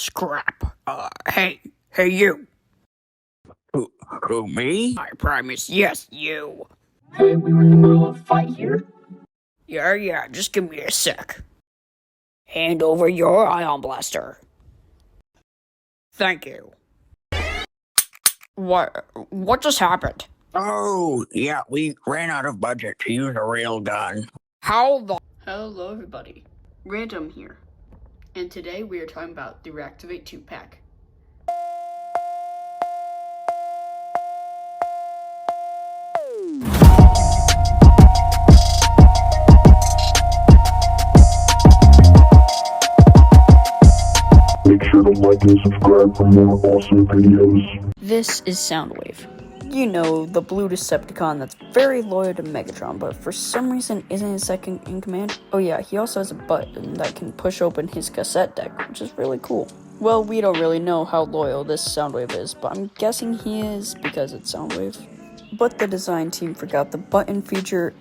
Scrap. Hey you. Who, me? I promise, yes, you. Hey, we were in the middle of a fight here. Yeah, just give me a sec. Hand over your ion blaster. Thank you. What just happened? Oh, yeah, we ran out of budget to use a real gun. Hello everybody, Random here. And today we are talking about the REACTIVATE 2-pack. Make sure to like and subscribe for more awesome videos. This is Soundwave. You know, the blue Decepticon that's very loyal to Megatron, but for some reason isn't his second in command. Oh yeah, he also has a button that can push open his cassette deck, which is really cool. Well, we don't really know how loyal this Soundwave is, but I'm guessing he is because it's Soundwave. But the design team forgot the button feature,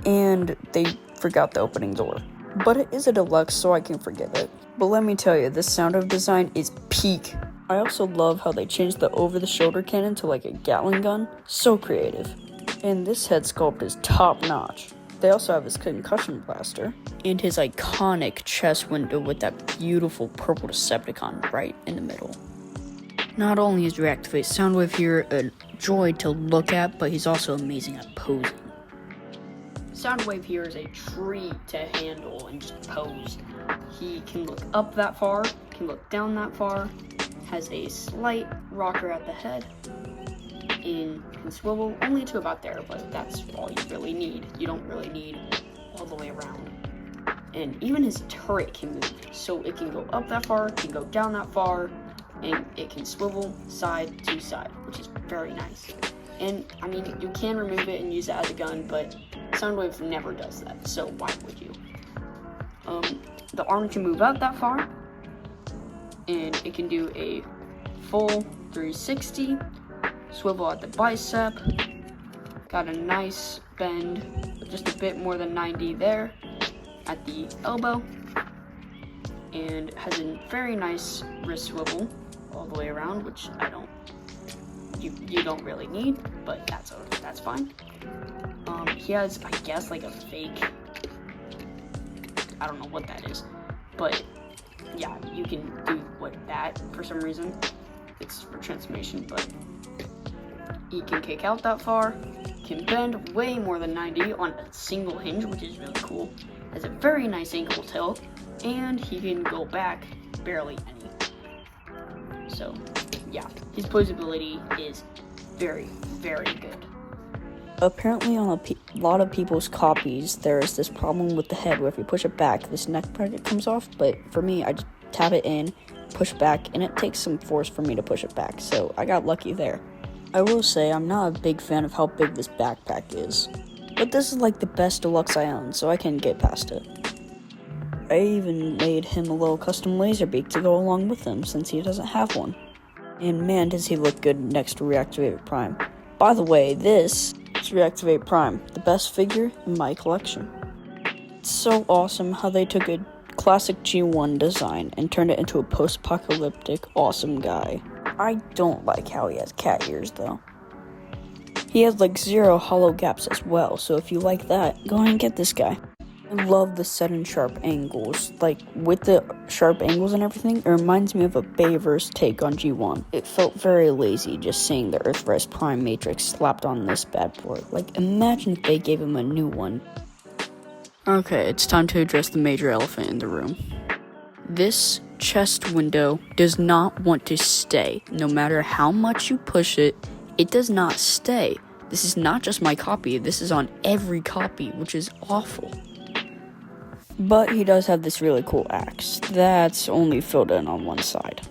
and they forgot the opening door. But it is a deluxe, so I can forgive it. But let me tell you, this Soundwave design is peak. I also love how they changed the over-the-shoulder cannon to like a Gatling gun. So creative. And this head sculpt is top-notch. They also have his concussion blaster, and his iconic chest window with that beautiful purple Decepticon right in the middle. Not only is REACTIVATE Soundwave here a joy to look at, but he's also amazing at posing. Soundwave here is a treat to handle and just pose. He can look up that far, can look down that far, has a slight rocker at the head, and can swivel only to about there, but that's all you really need. You don't really need all the way around. And even his turret can move, so it can go up that far, can go down that far, and it can swivel side to side, which is very nice. And I mean, you can remove it and use it as a gun, but Soundwave never does that, so why would you? The arm can move out that far, and it can do a full 360, swivel at the bicep, got a nice bend, just a bit more than 90 there at the elbow, and has a very nice wrist swivel all the way around, which you don't really need, but that's fine. He has, I guess, like a fake, I don't know what that is, but yeah, you can do that for some reason. It's for transformation, but he can kick out that far, can bend way more than 90 on a single hinge, which is really cool, has a very nice ankle tilt, and he can go back barely any. So yeah, his posability is very, very good. Apparently on a lot of people's copies, there is this problem with the head where if you push it back, this neck bracket comes off, but for me, I just tap it in, push back, and it takes some force for me to push it back, so I got lucky there. I will say, I'm not a big fan of how big this backpack is, but this is like the best deluxe I own, so I can get past it. I even made him a little custom laser beak to go along with him, since he doesn't have one. And man, does he look good next to REACTIVATE Prime. By the way, this is REACTIVATE Prime, the best figure in my collection. It's so awesome how they took a classic G1 design and turned it into a post-apocalyptic awesome guy. I don't like how he has cat ears though. He has like 0 hollow gaps as well, so if you like that, go ahead and get this guy. I love the sudden sharp angles. Like, with the sharp angles and everything, it reminds me of a Bayverse take on G1. It felt very lazy just seeing the Earthrise Prime Matrix slapped on this bad boy. Like, imagine if they gave him a new one. Okay, it's time to address the major elephant in the room. This chest window does not want to stay. No matter how much you push it, it does not stay. This is not just my copy, this is on every copy, which is awful. But he does have this really cool axe that's only filled in on one side.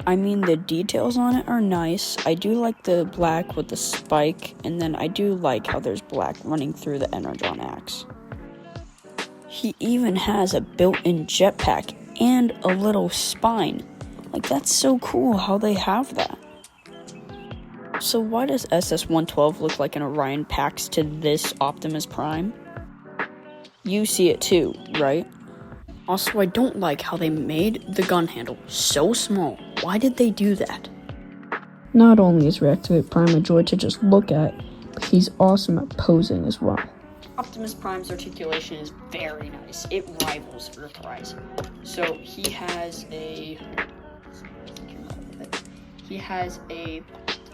I mean, the details on it are nice. I do like the black with the spike, and then I do like how there's black running through the Energon axe. He even has a built-in jetpack and a little spine. Like, that's so cool how they have that. So why does SS-112 look like an Orion Pax to this Optimus Prime? You see it too, right? Also, I don't like how they made the gun handle so small. Why did they do that? Not only is Reactivate Prime a joy to just look at, but he's awesome at posing as well. Optimus Prime's articulation is very nice. It rivals Earthrise. So he has a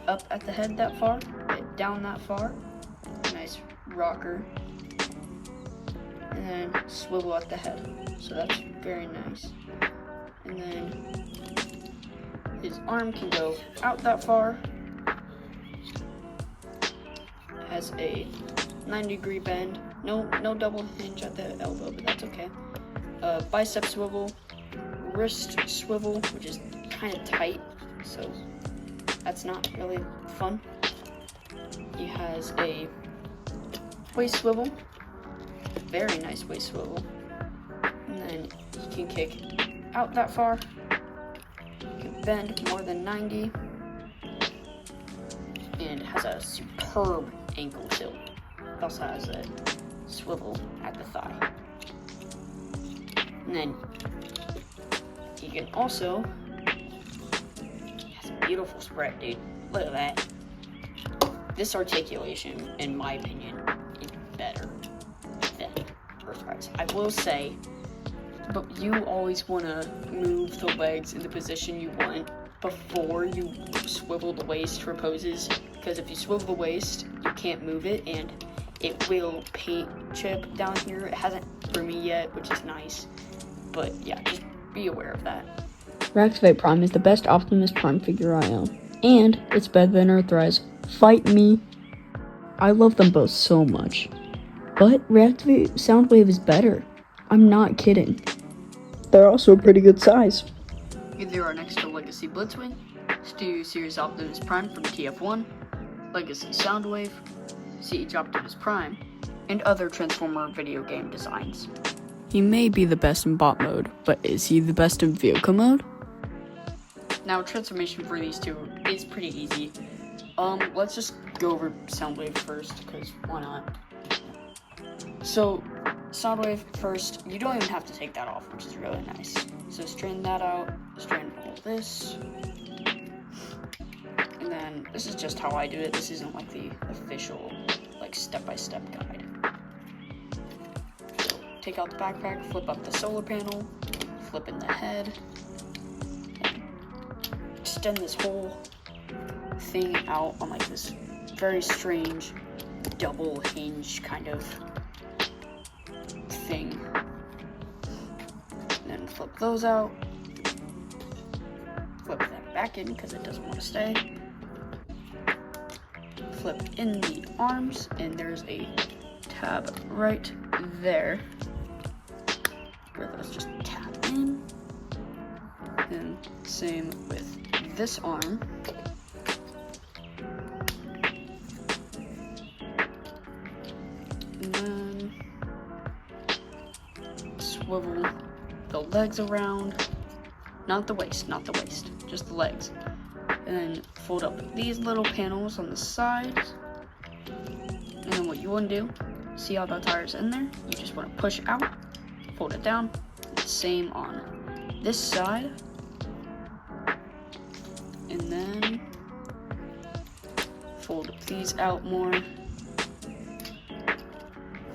up at the head that far, down that far, nice rocker, and then swivel at the head. So that's very nice. And then his arm can go out that far. Has a 90-degree bend. No double hinge at the elbow, but that's okay. Bicep swivel, wrist swivel, which is kind of tight, so that's not really fun. He has a waist swivel, very nice waist swivel, and then he can kick out that far. He can bend more than 90, and has a superb ankle tilt. It also has a swivel at the thigh. And then he can also, he has a beautiful spread, dude. Look at that. This articulation, in my opinion, is better than Earthrise. I will say, but you always want to move the legs in the position you want before you swivel the waist for poses, because if you swivel the waist, you can't move it, and it will paint chip down here. It hasn't for me yet, which is nice, but yeah, just be aware of that. Reactivate Prime is the best Optimus Prime figure I own, and it's better than Earthrise. Fight me. I love them both so much, but Reactivate Soundwave is better. I'm not kidding. They're also a pretty good size. There are next to Legacy Blitzwing, Studio Series Optimus Prime from TF1, Legacy Soundwave, Siege Optimus Prime, and other Transformer video game designs. He may be the best in bot mode, but is he the best in vehicle mode? Now, transformation for these two is pretty easy. Let's just go over Soundwave first, because why not? So, Soundwave first, you don't even have to take that off, which is really nice. So straighten that out, straighten all this. And then, this is just how I do it. This isn't like the official, like, step-by-step guide. So, take out the backpack, flip up the solar panel, flip in the head, extend this whole thing out on like this very strange double hinge kind of thing. And then flip those out, flip that back in because it doesn't want to stay, flip in the arms, and there's a tab right there where those just tap in. And same with this arm. And then swivel the legs around, not the waist, just the legs. And then fold up these little panels on the sides. And then what you want to do, see how the tire's in there? You just want to push out, fold it down, and same on this side. And then fold these out more,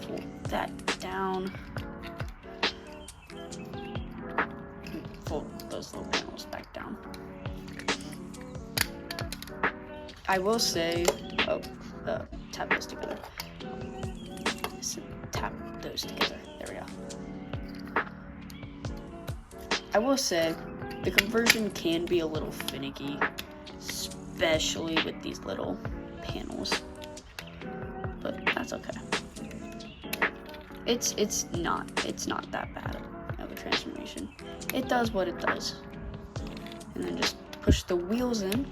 fold that down, and fold those little panels back down. I will say, tap those together. So tap those together, there we go. I will say, the conversion can be a little finicky, especially with these little panels, but that's okay. It's not that bad of a transformation. It does what it does. And then just push the wheels in,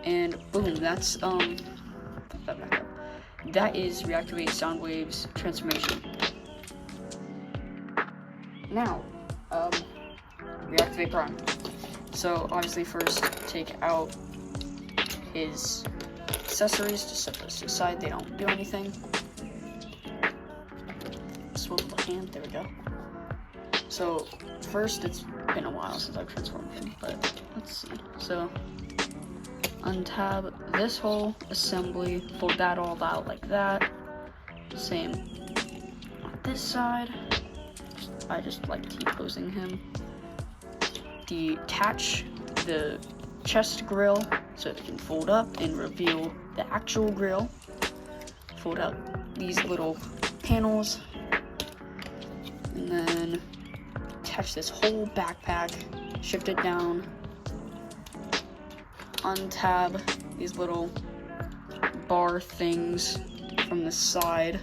and boom, that's put that back up. That is Reactivate Soundwave's transformation. Now, Reactivate Prime. So obviously first take out his accessories, just set those to the side, they don't do anything. Swivel the And there we go. So first, it's been a while since I've transformed him, but let's see. So untab this whole assembly, fold that all out like that. Same on this side. I just like T-posing him. Detach the chest grill so it can fold up and reveal the actual grill. Fold out these little panels, and then attach this whole backpack, shift it down, untab these little bar things from the side,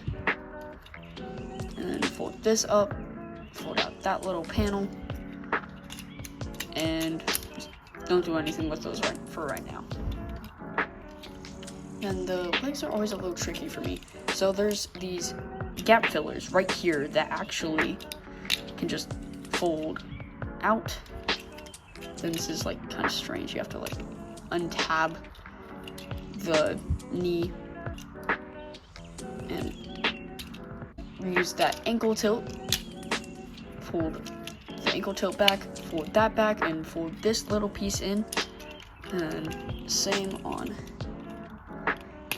and then fold this up, fold out that little panel, and just don't do anything with those for right now. And the legs are always a little tricky for me. So there's these gap fillers right here that actually can just fold out. Then this is like kind of strange. You have to like untab the knee and use that ankle tilt. Fold the ankle tilt back, fold that back, and fold this little piece in. And same on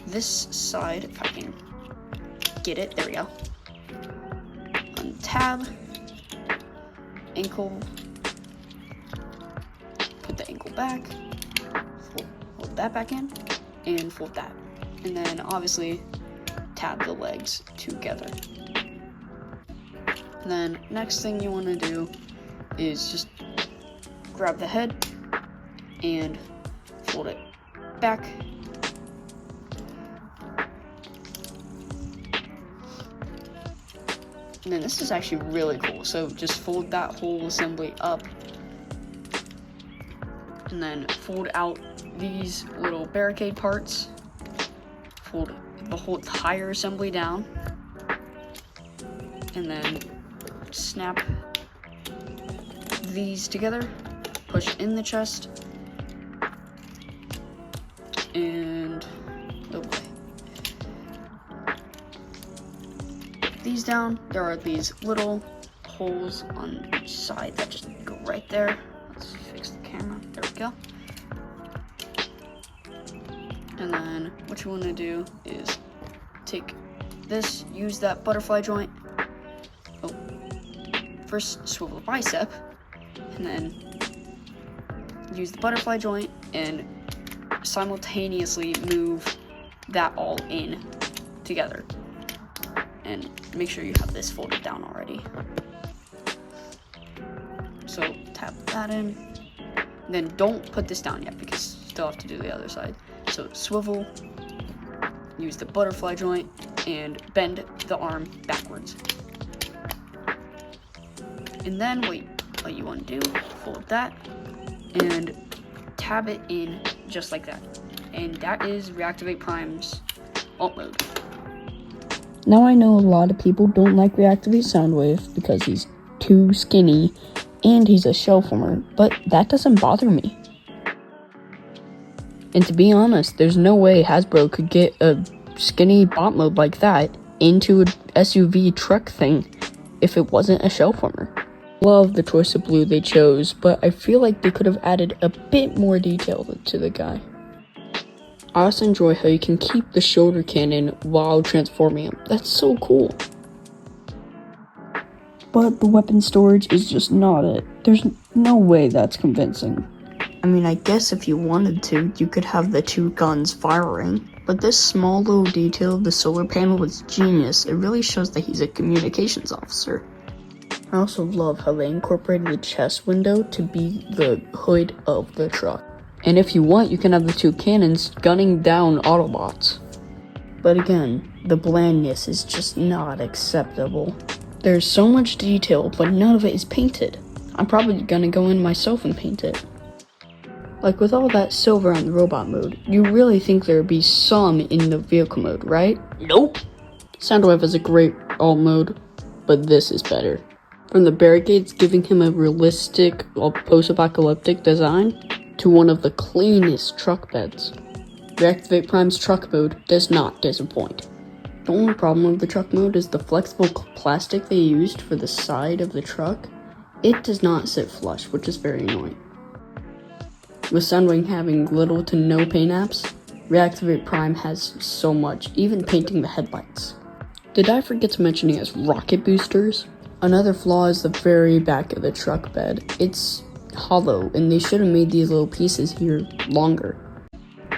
this side, if I can get it. There we go. Untab, ankle, put the ankle back, fold that back in, and fold that. And then obviously tab the legs together. And then next thing you want to do is just grab the head and fold it back. And then this is actually really cool. So just fold that whole assembly up, and then fold out these little barricade parts. Fold the whole entire assembly down, and then snap these together, push in the chest, and oh boy. These down. There are these little holes on each side that just go right there. Let's fix the camera. There we go. And then what you want to do is take this, use that butterfly joint. Oh, first swivel the bicep, and then use the butterfly joint and simultaneously move that all in together. And make sure you have this folded down already. So tap that in. And then don't put this down yet because you still have to do the other side. So swivel, use the butterfly joint, and bend the arm backwards. And then what you want to do, fold that and tab it in just like that. And that is Reactivate Prime's alt mode. Now I know a lot of people don't like Reactivate Soundwave because he's too skinny and he's a shell former, but that doesn't bother me. And to be honest, there's no way Hasbro could get a skinny bot mode like that into a SUV truck thing if it wasn't a shell former. Love the choice of blue they chose, but I feel like they could have added a bit more detail to the guy. I also enjoy how you can keep the shoulder cannon while transforming him. That's so cool. But the weapon storage is just not it. There's no way that's convincing. I mean, I guess if you wanted to, you could have the two guns firing. But this small little detail of the solar panel is genius. It really shows that he's a communications officer. I also love how they incorporated the chest window to be the hood of the truck. And if you want, you can have the two cannons gunning down Autobots. But again, the blandness is just not acceptable. There's so much detail, but none of it is painted. I'm probably gonna go in myself and paint it. Like with all that silver on the robot mode, you really think there would be some in the vehicle mode, right? Nope! Soundwave has a great alt mode, but this is better. From the barricades giving him a realistic, post-apocalyptic design, to one of the cleanest truck beds. Reactivate Prime's truck mode does not disappoint. The only problem with the truck mode is the flexible plastic they used for the side of the truck. It does not sit flush, which is very annoying. With Soundwave having little to no paint apps, Reactivate Prime has so much, even painting the headlights. Did I forget to mention he has rocket boosters? Another flaw is the very back of the truck bed. It's hollow, and they should have made these little pieces here longer.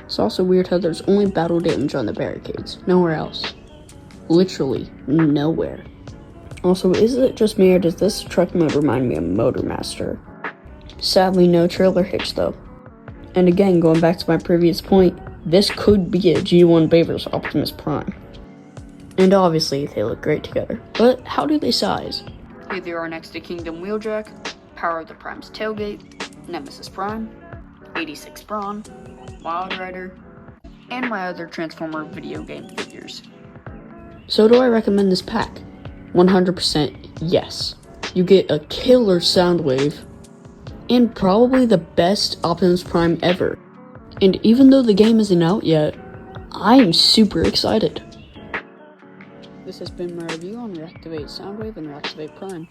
It's also weird how there's only battle damage on the barricades, nowhere else. Literally nowhere. Also, is it just me or does this truck mode remind me of Motormaster? Sadly, no trailer hitch though. And again, going back to my previous point, this could be a G1 Bavers Optimus Prime. And obviously, they look great together. But how do they size? Here they are next to Kingdom Wheeljack, Power of the Prime's Tailgate, Nemesis Prime, 86 Brawn, Wild Rider, and my other Transformer video game figures. So do I recommend this pack? 100% yes. You get a killer Soundwave, and probably the best Optimus Prime ever. And even though the game isn't out yet, I am super excited. This has been my review on Reactivate Soundwave and Reactivate Prime.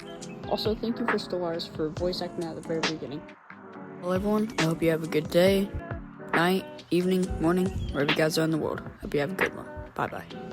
Also, thank you for Stellaris for voice acting at the very beginning. Well everyone, I hope you have a good day, night, evening, morning, wherever you guys are in the world. Hope you have a good one. Bye bye.